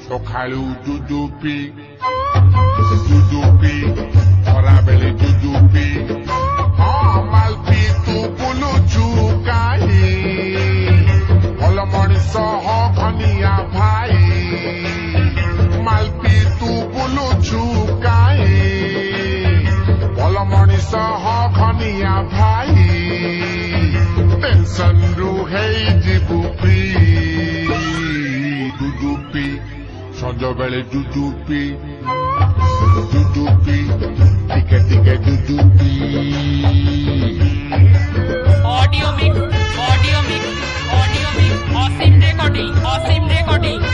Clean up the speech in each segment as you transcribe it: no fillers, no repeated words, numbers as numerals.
ସକାଳୁ ଦୁଦୁପି ଖରାବେଳେ ଦୁଦୁପି ମାଲପି ତୁ ବୁଲୁଛୁ କାହିଁ ଭଲ ମଣିଷ ହ ଘନିଆ ଭାଇ ମାଲପି ତୁ ବୁଲୁଛୁ କାହିଁ ଭଲ ମଣିଷ ହ ଘନିଆ ଭାଇ ଟେନସନରୁ ହେଇଯିବୁ ଫ୍ରି ଦୁଦୁପି ସଞ୍ଜବେଳେ ଦୁଦୁପି ଟିକେ ଟିକେ ଦୁଦୁପି ऑडियो मिक्स असीम रेकॉर्डिंग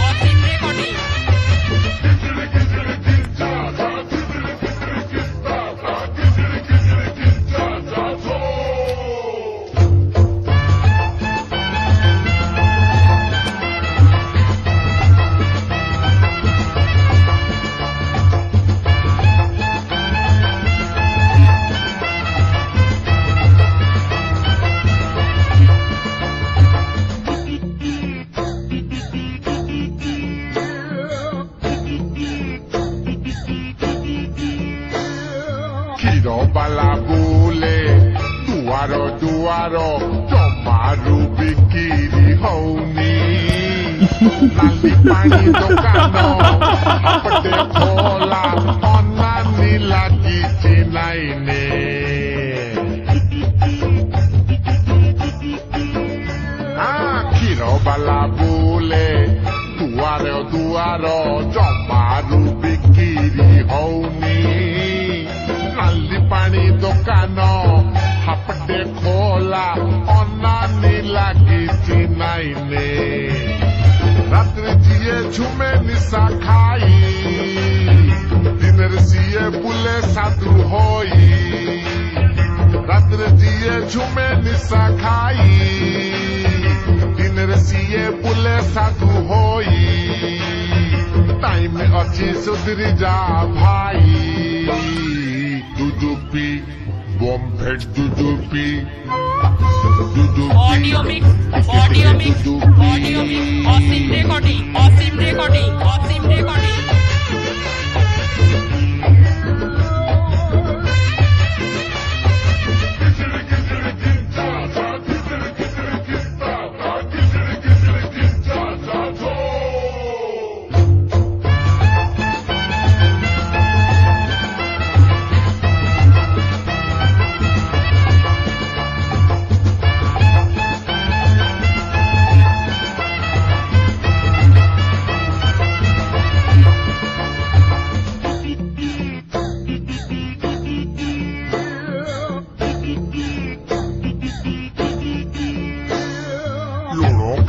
ବାଲା ବୁଲେ ଦୁଆର ଜମାରୁ ବିକିରି ହଉନି ନାଲି ପାଣି ଦୋକାନ ଆପଟେ ଖୋଲା ଅନାନି ଲାଗିଛି ନାଇନେ କ୍ଷୀର ବାଲା ବୁଲେ ଦୁଆର ଜମାରୁ ବିକିରି ହଉନି ନାଲି ପାଣି ଦୋକାନ ହାପଟେ ଖୋଲା ଅନାନି ଲାଗିଛି ନାଇନେ ରାତିରେ ଯିଏ ଝୁମେ ନିଶା ଖାଇ ଦିନରେ ସିଏ ବୁଲେ ସାଧୁ ହୋଇ ରାତିରେ ଯିଏ ଝୁମେ ନିଶା ଖାଇ ଦିନରେ ସିଏ ବୁଲେ ସାଧୁ ହୋଇ ଟାଇମ ଅଛି ସୁଧରି ଯା ଭାଇ दुदुपी बॉम्बेट दुदुपी ऑडियो मिक्स असीम रेकॉर्डिंग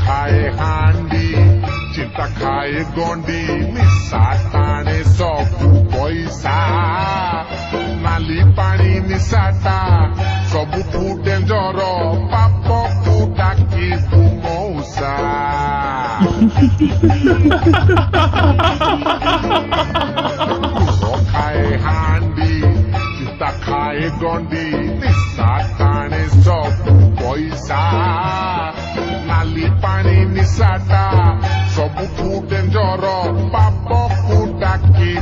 खाए हांडी चिंता खाए गोंडी निशा टाणे सबू पैसा नाली पानी निशाटा सबुठू डेंजर पाप को डाकी मौसा खाए हांडी चिंता खाए गोंडी निशा टाणे सबू पैसा नाली पानी निशाटा सबुठू डेंजर पाप को डाकी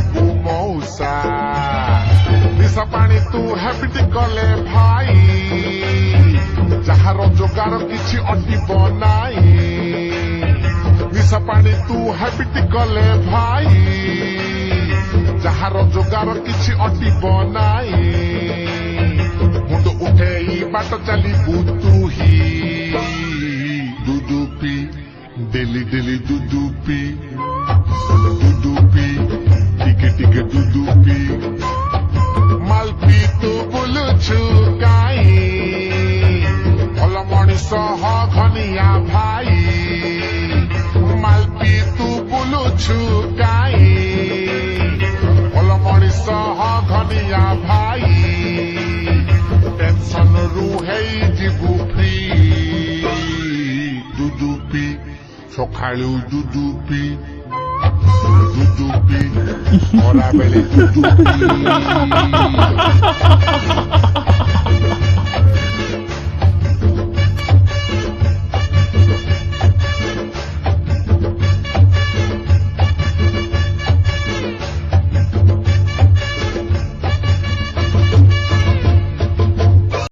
मौसा निशा पानी तू हैबिट कले भाई जार जोगार किछि अटिब नाई निशा पानी तू हैबिट कले भाई जार जोगार किछि अटिब नाई मुंड उठेई बाट चलिबु तू ही दुदुपी डेली दुदुपी टिके दुदुपी मालपी तू बुलुछु काई भल मनिष ह घनिया भाई मालपी तू बुलुछु काई भल मनिष ह घनिया भाई टेंशन रु हेई जिबु फ्री दुदुपी सकाळू दुदुपी खराबेले दुदुपी